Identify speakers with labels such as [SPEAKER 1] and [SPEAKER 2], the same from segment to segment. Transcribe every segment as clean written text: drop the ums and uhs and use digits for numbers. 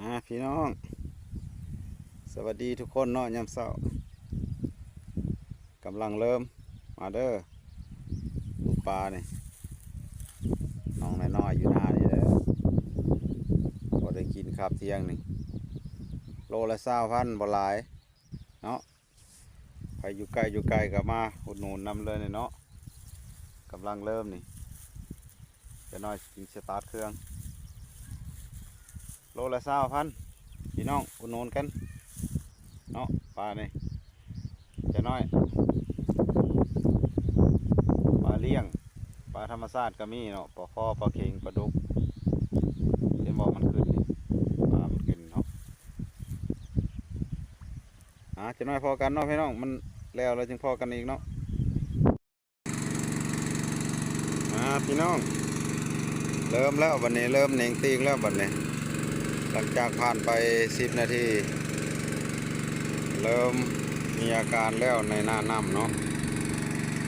[SPEAKER 1] พี่น้องสวัสดีทุกคนเนาะยามเช้ากำลังเริ่มมาเด้อปลาเนี่ยน้องน้อยๆอยู่หน้านี่เด้อพอได้กินครับเที่ยงนี่โลละ20,000บ่หลายเนาะใครอยู่ใกล้ก็มาอุดหนุนนำเลยเนาะกำลังเริ่มนี่จะน้อยกินสตาร์ทเครื่องโลละ20,000พี่น้องอุดหนุนกันเนาะปลาเนี่ยจะน้อยปลาเลี้ยงปลาธรรมชาติก็มีเนาะปลาคอปลาเค็งปลาดุกเห็นบอกมันขึ้นนี่ปลามันขึ้นเนาะจะน้อยพอกันเนาะพี่น้องมันแล้วเราจึงพอกันอีกเนาะพี่น้องเริ่มแล้ววันนี้เริ่มเหน่งตีงแล้ววันนี้หลังจากผ่านไป10 นาทีเริ่มมีอาการแล้วในหน้าน้ำเนาะ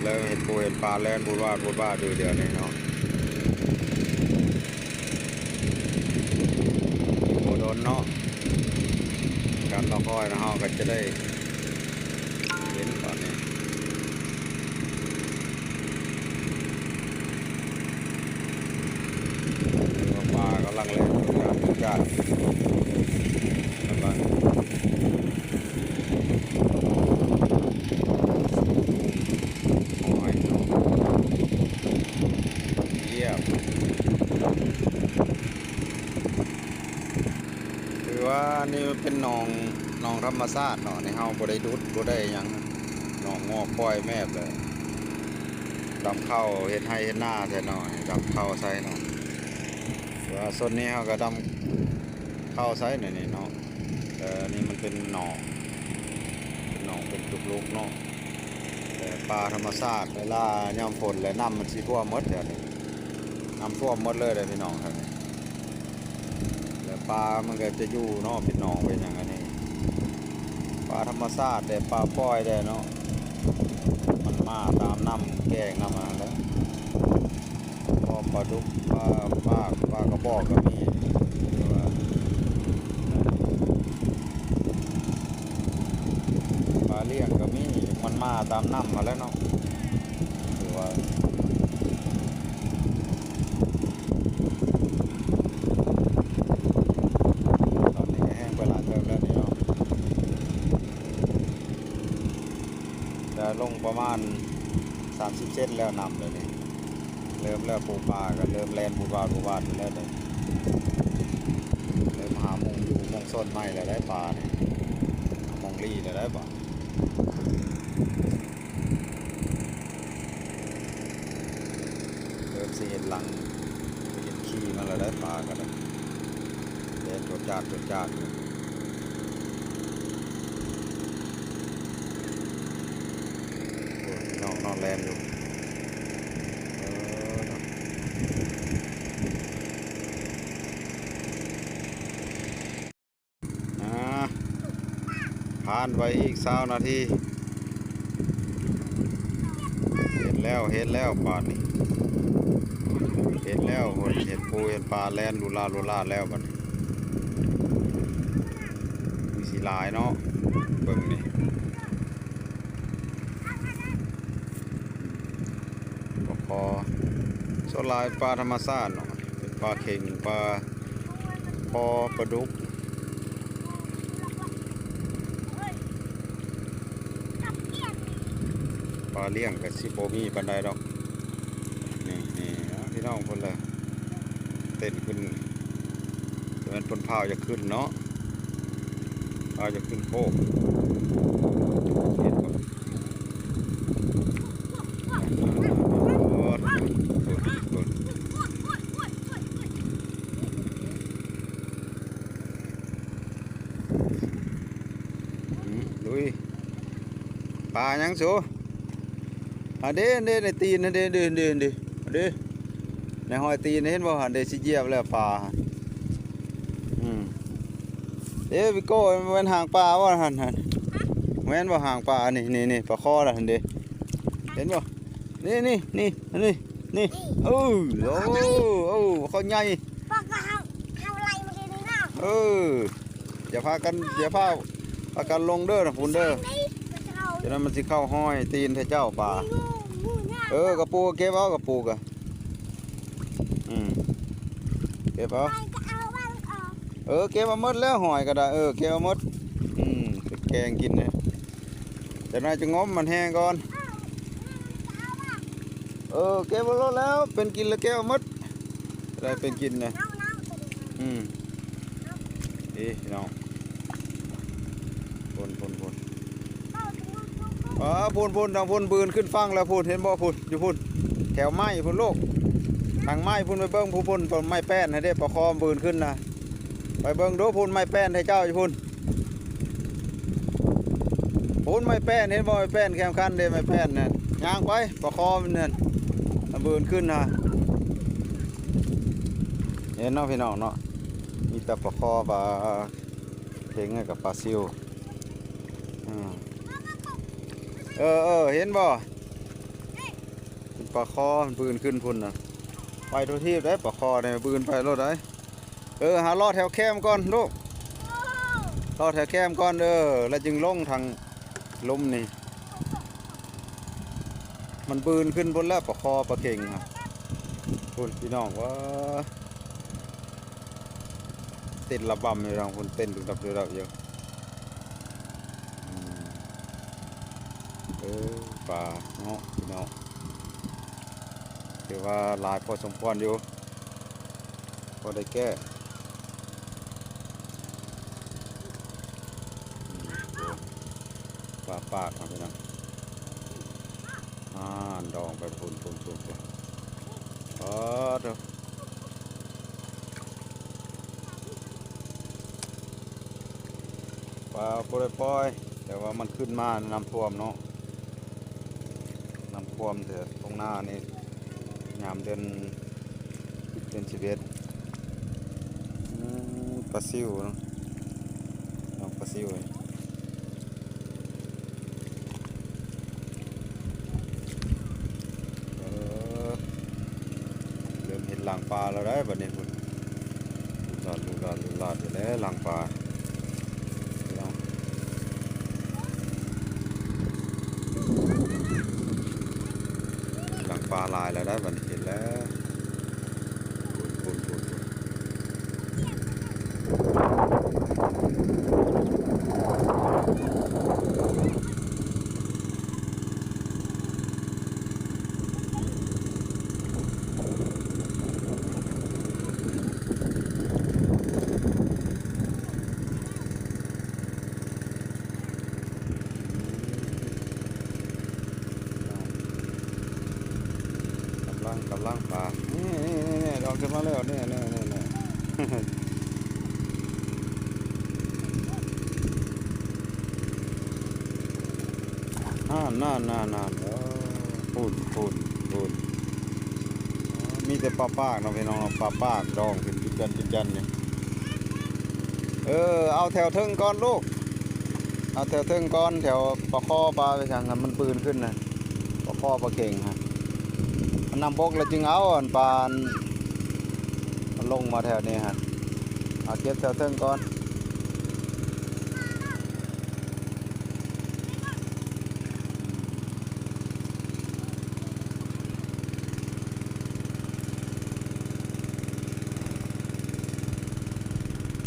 [SPEAKER 1] เริ่มเห็นปูเห็นปลาแล่นบูดว่าดูเดี๋ยวนี้เนาะโมโดนเนาะการรอคอยนะฮะก็จะได้เห็นตอนนี้ปลากำลังเล่นทุกการกำลังคือว่านี่เป็นหนองธรรมชาติเนาะในเฮาบ่ได้ดุดบ่ได้หยังหนองงอกปล่อยแมบเลยดำเข้าเฮ็ดให้เฮ็ดหน้าใส่หน่อยดำเข้าใส่เนาะว่าส่วนนี้เฮาก็ดำเข้าใส่หน่อยนี่เนาะแต่นี่มันเป็นหนองเป็นจุกลุกเนาะแต่ปลาธรรมชาติเวลายามฝนและน้ำมันสิท่วมหมดเดี๋ยวนี้น้ำท่วมหมดเลยพี่น้องครับปลามันก็จะอยู่เนาะเป็นหนองเป็นอย่างนี้ปลาธรรมชาติแต่ปลาปล่อยได้เนาะมันมาตามน้ำแกงน้ำมาแล้วพอปลาดุกปลากระบอกก็มีปลาเลี้ยงก็มีมันมาตามน้ำมาแล้วเนาะหรือว่าลงประมาณ30 เซนแล้วนำเลยนี่เริ่มแล้วปูปลาก็เริ่มแลนปูปลาอยู่แล้วเลยเริ่มหามงอยู่มงส้นไม้แล้วได้ปลาเนี่ยมงลี่แล้วได้ปลาเริ่มเห็นหลังเห็นขี้มาแล้วได้ปลากันแล้วเล่นจดจาดนอนแลนอยู่ผ่านไปอีก20 นาทีเห็นแล้วปลานี่เห็นแล้วเห็นปูเห็นปลาแลนลูลาแล้วบัดนี้มีสีลายเนาะเบิ่งนี่พอโซลายปลาธรรมชาติเนาะเป็นปลาเค็งปลาพอปลาดุกปลาเลี้ยงกับซิโปมีปันไดดอกนี่พี่น้องคนละเต้นขึ้นเป็นปนพาวจะขึ้นเนาะพาวจะขึ้นโคกปลายังสูเด้ในตีนเด้ในหอยตีนเห็นบ่หันเด้สิเจียบแล้วปลาเด้พี่โก้มันห่างปลาว่าหันแม่นบ่ห่างปลานี่ปลาคอละหันเด้เห็นบ่นี่โอ้เขาใหญ่
[SPEAKER 2] ปลากระเฮาไรเมื่อกี้นี่เนาะ
[SPEAKER 1] เอออย่าพากันพากันลงเด้อนะพุ่นเด้อฉะนั้นมันสิเข้าห้อยตีนเทเจ้าป่ากระปูเก็บเอากระปูกะเก็บเอาเก็บมาหมดแล้วหอยก็ได้เก็บมาหมดแกงกินเนี่ยแต่นายจะง้มมันแห้งก่อนเก็บมาแล้วเป็นกินแล้วแก้วมดได้เป็นกินนะน้องพ่นทางพ่นปืนขึ้นฟังแล้วพูดเห็นบ่พูดอยู่พูดแถวไม้พูดโลกทางไม้พูดไปเบิ้งพูดต้นไม้แป้นให้ได้ประคองปืนขึ้นนะไปเบิ้งดูพูดไม้แป้นให้เจ้าอยู่พูดไม้แป้นเห็นบ่ไม้แป้นแคมคันเด้ไม้แป้นเนี่ยย่างไปประคองเนี่ยปืนขึ้นนะเห็นเนาะพี่น้องเนาะมีแต่ประคอปลาเข็งกับปลาซิวเห็นบ่ปลาคอปืนขึ้นพุ่นนะไปทุกที่ได้ปลาคอเนี่ยปืนไปรถได้หาลอดแถวแคมก่อนลูกลอดแถวแคมก่อนแล้วจึงลงทางลมนี่มันปืนขึ้นบนแล้วปลาคอปลาเก่งครับคุณพี่น้องว่าเต้นระบำอยู่เราคนเต้นดูดับเยอะปลาเนาะพี่น้องถือว่าลายพอสมควรอยู่พอได้แก้ปลาปากครับพี่น้องดองไปพุ่นเด้อปลาปล่อยแต่ว่ามันขึ้นมาน้ำท่วมเนาะน้ำท่วมเถอะตรงหน้านี่ยามเดือน11ปลาซิวเนาะน้องปลาซิวเริ่มเห็นหลังปลาแล้วได้บัดนี้พุ่นลูกลาดอยู่แล้วหลังปลาปลาลายแล้วได้บันเห็นแล้วปุ่นกำลังปลานี่ดอกขึ้นมาแล้วนี่น่าพูดมีแต่ปลาปากเนาะพี่น้องปลาปากดองขึ้นจุดจันเนี่ยเอาแถวเทิงก่อนลูกเอาแถวเทิงก่อนแถวปลาคอปลาไปสั่งกันมันปืนขึ้นนะปลาคอปลาเก่งฮะนำบกแล้วจึงเอาปลาลงมาแถวนี้ฮะเอาเก็บแถวเทิงก่อน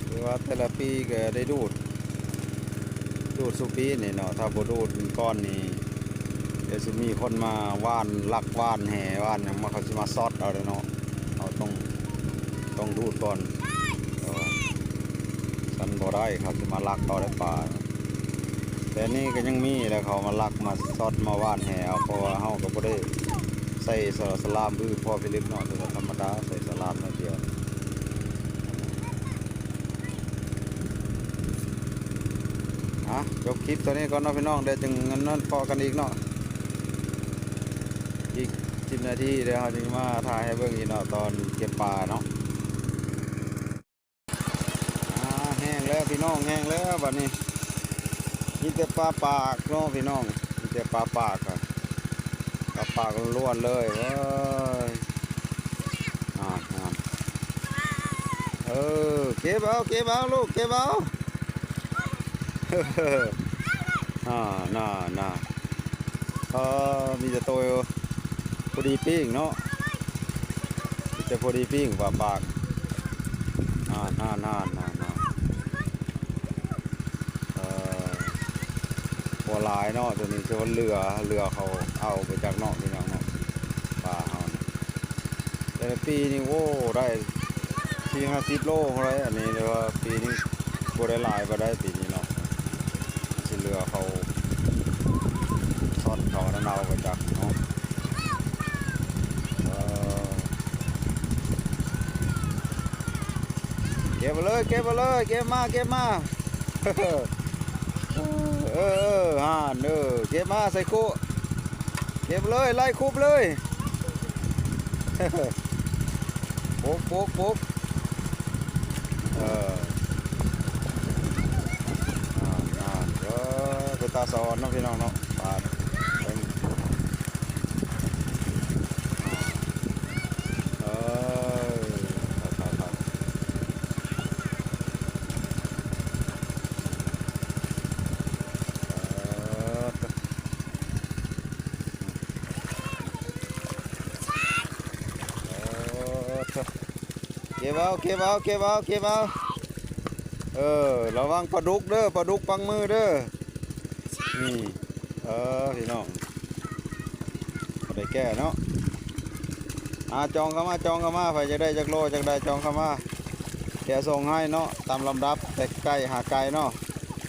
[SPEAKER 1] คือว่าแต่ละปีก็ได้ดูดสุปีนี่เนาะถ้าบ่ดูดก้อนนี่เดี๋ยวจะมีคนมาว่านลักว่านแห่ว่านอย่างมาเขาจะมาซอดเอาเลยเนาะเอาต้องดูดก่อนสันบ่ได้เขาจะมาลักเอาได้ป่าแต่นี่ก็ยังมีแล้วเขามาลักมาซอดมาว่านแห่เอาเพราะว่าเขาก็บ่ได้ใส่สลามพอพิลึกเนาะแต่ธรรมดาใส่สลามมาเดียวยกคลิปตัวนี้ก่อนเนาะพี่น้องเดี๋ยวจึงนั้นพอกันอีกเนาะอีก10 นาทีเดี๋ยวเราจะมาถ่ายให้เบิ่งอีกเนาะตอนเก็บปลาเนาะแห้งแล้วพี่น้องแห้งแล้วบัดนี้มีแต่ปลาปากเนาะพี่น้องมีแต่ปลาปากอะปลาปากล้วนเลยเว้ย เก็บเอาเก็บเอาลูกเก็บเอา น่ามีแต่ตัวพอดีปิ้งเนาะมีแต่พอดีปิ้งปากน่าบัวลายเนาะตัวนี้จะว่าเรือเขาเอาไปจากนอกนี่น้องเนาะปลาเอาแต่ละปีนี่โอ้ได้40-50 โลอะไรอันนี้เลยว่าปีนี้บัได้หลายบัได้ปีนี้เนาะที่เรือเขาซ่อนเขาแล้วเอาไปจากเนาะเก็บมาเลยเก็บมาเลยเก็บมาเก็บมา ห่านเก็บมาใส่คุเก็บเลยไล่คุบเลยปุ๊บเป็นตาสอนเนาะพี่น้องเนาะปาดเป็นครับเก็บเอาระวังปลาดุกเด้อปลาดุกปังมือเด้อนี่พี่น้องได้แก่เนาะจองเข้ามาไปจะได้จักโลจักได้จองเข้ามาแกส่งให้เนาะตามลำดับแต่ใกล้หาไกลเนาะ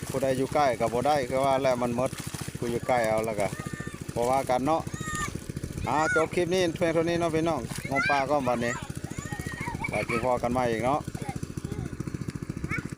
[SPEAKER 1] ผู้ใดอยู่ใกล้กับบ่ได้คือว่าแล้วมันหมดผู้อยู่ใกล้เอาแล้วก็เพราะว่ากันเนาะจบคลิปนี้เพียงเท่านี้เนาะพี่น้องงมปลาก็วันนี้ไปกินพอกันใหม่อีกเนาะ